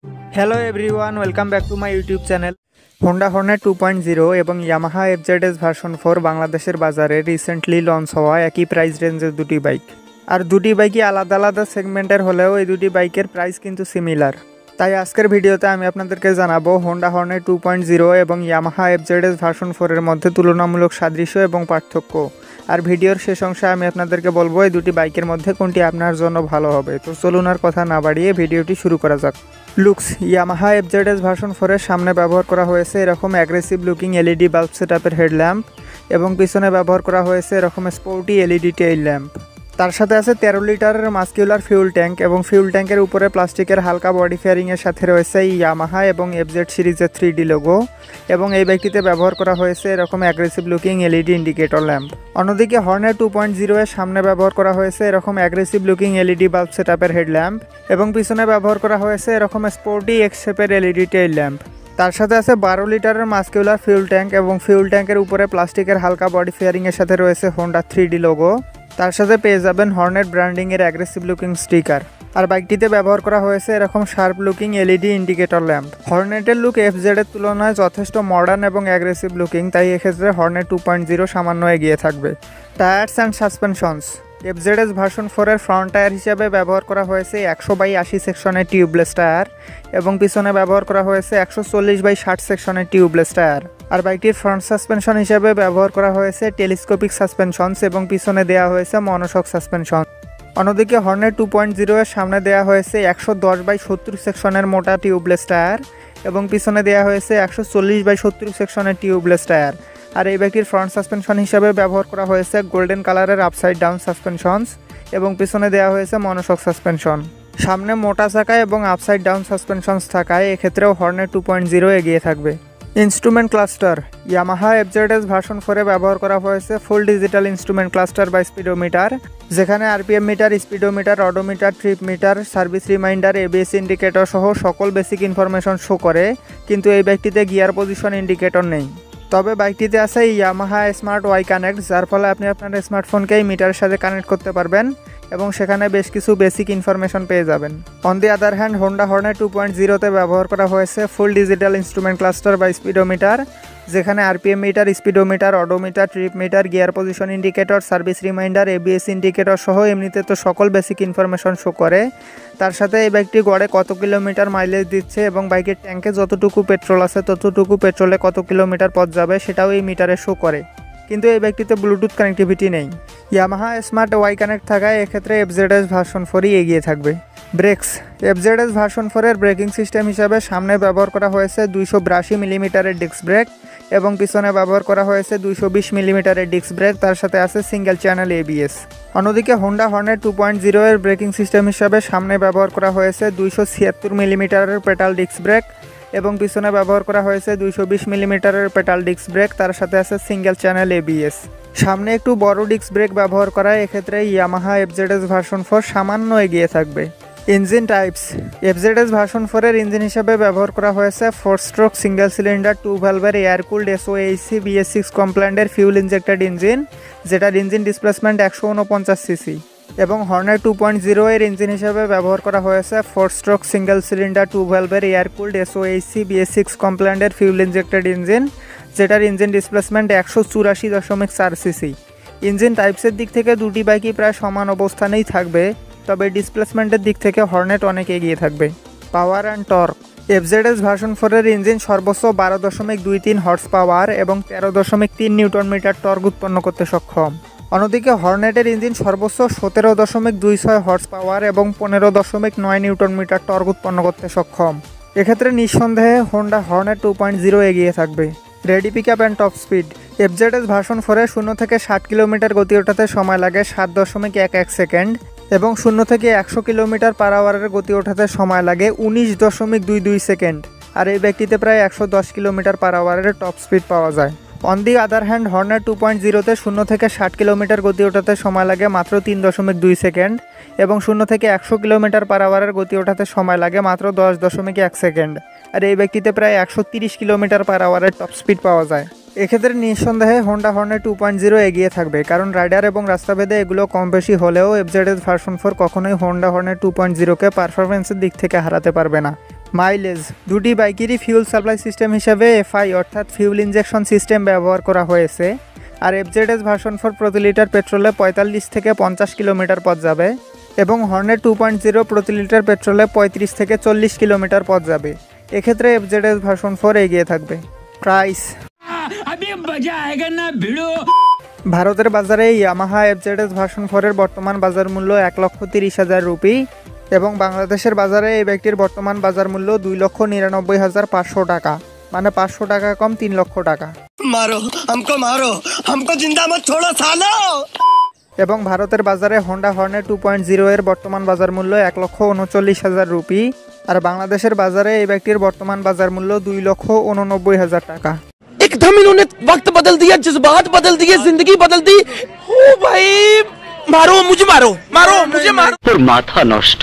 Hello everyone, welcome back to my YouTube channel. Honda Hornet 2.0 এবং Yamaha FZS version 4 বাংলাদেশের বাজারে recently launch হওয়া একই প্রাইস রেঞ্জের দুটি বাইক। আর দুটি বাইকই আলাদা আলাদা সেগমেন্টের হলেও এই দুটি বাইকের প্রাইস কিন্তু সিমিলার। তাই আজকের ভিডিওতে আমি আপনাদেরকে জানাবো হোন্ডা হর্নেট 2.0 এবং ইয়ামাহা এফজেডএস ভার্সন 4 এর মধ্যে তুলনামূলক সাদৃশ্য এবং পার্থক্য। আর ভিডিওর শেষ অংশে আমি আপনাদেরকে বলবো এই দুটি বাইকের মধ্যে কোনটি আপনার জন্য ভালো হবে। তো চলুন আর কথা না বাড়িয়ে ভিডিওটি শুরু করা যাক। লুকস, ইয়ামাহা এফজেডএস ভার্সন 4 এর সামনে ব্যবহার করা হয়েছে এরকম অ্যাগ্রেসিভ লুকিং এলইডি বাল্ব সেটআপের হেডল্যাম্প এবং পিছনে ব্যবহার করা হয়েছে এরকম স্পোর্টি এলইডি টেইল ল্যাম্প। তার সাথে আছে 13 লিটারের মাস্কিউলার ফিউল ট্যাঙ্ক এবং ফিউল ট্যাঙ্কের উপরে প্লাস্টিকের হালকা বডি ফেয়ারিংয়ের সাথে রয়েছে ইয়ামাহা এবং এফজেড সিরিজের 3D লোগো এবং এই বাইকটিতে ব্যবহার করা হয়েছে এরকম aggressive looking LED indicator lamp. অন্যদিকে হর্নেট 2.0 এর সামনে ব্যবহার করা হয়েছে এরকম অ্যাগ্রেসিভ লুকিং এলইডি বাল্ব সেটআপের হেডল্যাম্প এবং পিছনে ব্যবহার করা হয়েছে এরকম স্পোর্টি এক্স শেপের এলইডি টেইল ল্যাম্প। তার সাথে আছে 12 লিটারের মাস্কিউলার ফিউল ট্যাঙ্ক এবং ফিউল ট্যাঙ্কের উপরে প্লাস্টিকের হালকা বডি ফেয়ারিংয়ের সাথে রয়েছে হোন্ডা 3D লোগো। তার সাথে পেয়ে যাবেন হর্নেট ব্র্যান্ডিংয়ের অ্যাগ্রেসিভ লুকিং স্টিকার। আর বাইকটিতে ব্যবহার করা হয়েছে এরকম sharp looking LED indicator lamp. হর্নেটের লুক এফজেডের তুলনায় যথেষ্ট মডার্ন এবং অ্যাগ্রেসিভ লুকিং, তাই এক্ষেত্রে হর্নেট 2.0 সামান্য এগিয়ে থাকবে। টায়ার্স অ্যান্ড সাসপেনশনস, এফজেডএস ভার্সন 4 এর ফ্রন্ট টায়ার হিসাবে ব্যবহার করা হয়েছে 100/80 সেকশনের টিউবলেস টায়ার এবং পিছনে ব্যবহার করা হয়েছে 140/60 সেকশনের টিউবলেস টায়ার। আর বাইকটির ফ্রন্ট সাসপেনশন হিসাবে ব্যবহার করা হয়েছে টেলিস্কোপিক সাসপেনশনস এবং পিছনে দেওয়া হয়েছে মনোশক সাসপেনশন। অন্যদিকে হর্নেট 2.0 এর সামনে দেওয়া হয়েছে 110/70 সেকশনের মোটা টিউবলেস টায়ার এবং পিছনে দেওয়া হয়েছে 140/70 সেকশনের টিউবলেস টায়ার। আর এই বাইকটির ফ্রন্ট সাসপেনশন হিসাবে ব্যবহার করা হয়েছে গোল্ডেন কালারের আপসাইড ডাউন সাসপেনশনস এবং পিছনে দেওয়া হয়েছে মনোশক সাসপেনশন। সামনে মোটা চাকা এবং আপসাইড ডাউন সাসপেনশনস থাকায় এক্ষেত্রেও হর্নেট 2.0 এগিয়ে থাকবে। Instrument cluster, Yamaha FZS version 4 এ ব্যবহার করা হয়েছে ফুল ডিজিটাল ইনস্ট্রুমেন্ট ক্লাস্টার বা স্পিডোমিটার, যেখানে RPM meter, speedometer, odometer, trip meter, service reminder, ABS indicator সহ সকল বেসিক ইনফরমেশন শো করে, কিন্তু এই বাইকটিতে গিয়ার পজিশন ইন্ডিকেটর নেই। তবে বাইকটিতে আছে ইয়ামাহা স্মার্ট ওয়াই কানেক্ট, যার ফলে আপনি আপনার স্মার্টফোনকে এই মিটারের সাথে কানেক্ট করতে পারবেন এবং সেখানে বেশ কিছু বেসিক ইনফরমেশন পেয়ে যাবেন। On the other hand Honda Hornet 2.0 তে ব্যবহার করা হয়েছে ফুল ডিজিটাল ইনস্ট্রুমেন্ট ক্লাস্টার বা স্পিডোমিটার, যেখানে RPM meter, speedometer, odometer, trip meter, gear position indicator, service reminder, ABS indicator সহ এমনিতে তো সকল বেসিক ইনফরমেশন শো করে। তার সাথে এই বাইকটি গড়ে কত কিলোমিটার মাইলেজ দিচ্ছে এবং বাইকের ট্যাঙ্কে যতটুকু পেট্রোল আছে ততটুকু পেট্রোলে কত কিলোমিটার পথ যাবে সেটাও এই মিটারে শো করে, কিন্তু এই বাইকটিতে ব্লুটুথ কানেক্টিভিটি নেই। ইয়ামাহা স্মার্ট ওয়াই কানেক্ট থাকায় এক্ষেত্রে এফজেডএস ভার্সন 4 এগিয়ে থাকবে। ব্রেকস, এফজেডএস ভার্সন 4 এর ব্রেকিং সিস্টেম হিসাবে সামনে ব্যবহার করা হয়েছে 282 মিলিমিটারের ডিস্ক ব্রেক এবং পিছনে ব্যবহার করা হয়েছে 220 মিলিমিটারের ডিস্ক ব্রেক। তার সাথে আছে সিঙ্গেল চ্যানেল এবিএস। অন্যদিকে হোন্ডা হর্নেট 2.0 এর ব্রেকিং সিস্টেম হিসাবে সামনে ব্যবহার করা হয়েছে 276 মিলিমিটারের পেটাল ডিস্ক ব্রেক এবং পিছনে ব্যবহার করা হয়েছে 220 মিলিমিটারের পেটাল ডিস্ক ব্রেক। তার সাথে আছে সিঙ্গেল চ্যানেল এবিএস। সামনে একটু বড় ডিস্ক ব্রেক ব্যবহার করায় এক্ষেত্রে ইয়ামাহা এফজেডএস ভার্সন 4 সামান্য এগিয়ে থাকবে। ইঞ্জিন টাইপস, এফজেডএস ভার্সন 4 এর ইঞ্জিন হিসাবে ব্যবহার করা হয়েছে 4 স্ট্রোক সিঙ্গেল সিলিন্ডার 2 ভ্যালভের এয়ার কুলড SOHC BS6 কমপ্লায়েন্টের ফিউল ইনজেক্টেড ইঞ্জিন, যেটার ইঞ্জিন ডিসপ্লেসমেন্ট 149 সিসি। এবং হর্নেট 2.0 এর ইঞ্জিন হিসাবে ব্যবহার করা হয়েছে 4 স্ট্রোক সিঙ্গেল সিলিন্ডার 2 ভ্যালভের এয়ার কুলড SOHC BS6 কমপ্লায়েন্টের ফিউল ইনজেক্টেড ইঞ্জিন, যেটার ইঞ্জিন ডিসপ্লেসমেন্ট 184.4 সিসি। ইঞ্জিন টাইপসের দিক থেকে দুটি বাইকই প্রায় সমান অবস্থানেই থাকবে, তবে ডিসপ্লেসমেন্টের দিক থেকে হর্নেট অনেক এগিয়ে থাকবে। Power and torque, FZS version 4 এর ইঞ্জিন সর্বোচ্চ 12.23 হর্স পাওয়ার এবং 13.3 নিউটন মিটার টর্ক উৎপন্ন করতে সক্ষম। অন্যদিকে হর্নেটের ইঞ্জিন সর্বোচ্চ 17.26 হর্স পাওয়ার এবং 15.9 নিউটন মিটার টর্ক উৎপন্ন করতে সক্ষম। এক্ষেত্রে নিঃসন্দেহে হোন্ডা হর্নেট 2.0 এগিয়ে থাকবে। Ready pick up and top speed, FZS version 4 এ 0 থেকে 60 কিলোমিটার গতি ওঠাতে সময় লাগে 7.11 সেকেন্ড এবং 0 থেকে 100 কিলোমিটার পার আওয়ারের গতি ওঠাতে সময় লাগে 19.22 সেকেন্ড। আর এই বাইকটিতে প্রায় 110 কিলোমিটার পার আওয়ারের টপ স্পিড পাওয়া যায়। On the other hand Hornet 2.0 তে 0 থেকে 60 কিলোমিটার গতি ওঠাতে সময় লাগে মাত্র 3.2 সেকেন্ড এবং 0 থেকে 100 কিলোমিটার পার আওয়ারের গতি ওঠাতে সময় লাগে মাত্র 10.1 সেকেন্ড। আর এই বাইকটিতে প্রায় 130 কিলোমিটার পার আওয়ারের টপ স্পিড পাওয়া যায়। এক্ষেত্রে নিঃসন্দেহে হোন্ডা হর্নেট 2.0 এগিয়ে থাকবে, কারণ রাইডার এবং রাস্তাভেদে এগুলো কম বেশি হলেও এফজেডএস ভার্সন 4 কখনোই হোন্ডা হর্নেট 2.0 কে পারফরমেন্সের দিক থেকে হারাতে পারবে না। মাইলেজ, দুটি বাইকেরই ফিউল সাপ্লাই সিস্টেম হিসাবে এফআই অর্থাৎ ফিউল ইনজেকশন সিস্টেম ব্যবহার করা হয়েছে। আর এফজেডএস ভার্সন 4 প্রতি লিটার পেট্রোলে 45 থেকে 50 কিলোমিটার পথ যাবে এবং হর্নেট 2.0 প্রতি লিটার পেট্রোলে 35 থেকে 40 কিলোমিটার পথ যাবে। এক্ষেত্রে এফজেডএস ভার্সন 4 এগিয়ে থাকবে। প্রাইস, ভারতের বাজারে ইয়ামাহা এফজেডএস ভার্সন 4 এর বর্তমান বাজার মূল্য 1,30,000 রুপি এবং বাংলাদেশের বাজারে এই বাইকটির বর্তমান বাজার মূল্য 2,99,500 টাকা, মানে 500 টাকা কম 3 লক্ষ টাকা। মারো হামকো জিন্দা মত ছোড়ো সালো। এবং ভারতের বাজারে হোন্ডা হর্নেট 2.0 এর বর্তমান বাজার মূল্য 1,39,000 রুপি আর বাংলাদেশের বাজারে এই বাইকটির বর্তমান বাজার মূল্য 2,89,000 টাকা। एकदम इन्होंने वक्त बदल दिया, जज्बात बदल दिए, जिंदगी बदल दी। ओ भाई मारो मुझे, मारो मुझे, मारो। তোর মাথা নষ্ট।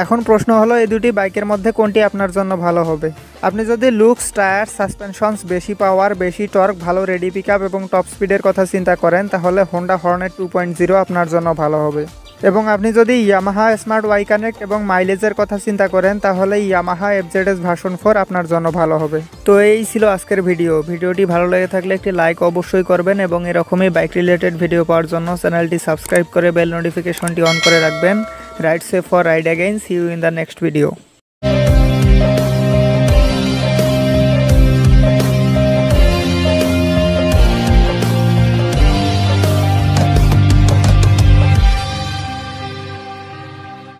এখন প্রশ্ন হলো এই দুটি বাইকের মধ্যে কোনটি আপনার জন্য ভালো হবে। আপনি যদি লুকস, টায়ার, সাসপেনশনস, বেশি পাওয়ার, বেশি টর্ক, ভালো রেডি পিকআপ এবং টপ স্পিডের কথা চিন্তা করেন তাহলে হোন্ডা হর্নেট 2.0 আপনার জন্য ভালো হবে। এবং আপনি যদি ইয়ামাহা স্মার্ট ওয়াই কানেক্ট এবং মাইলেজের কথা চিন্তা করেন তাহলে ইয়ামাহা এফজেডএস ভার্সন 4 আপনার জন্য ভালো হবে। তো এই ছিল আজকের ভিডিওটি ভালো লেগে থাকলে একটি লাইক অবশ্যই করবেন এবং এরকমই বাইক রিলেটেড ভিডিও পাওয়ার জন্য চ্যানেলটি সাবস্ক্রাইব করে বেল নোটিফিকেশনটি অন করে রাখবেন। Ride safe for ride again, see you in the next video.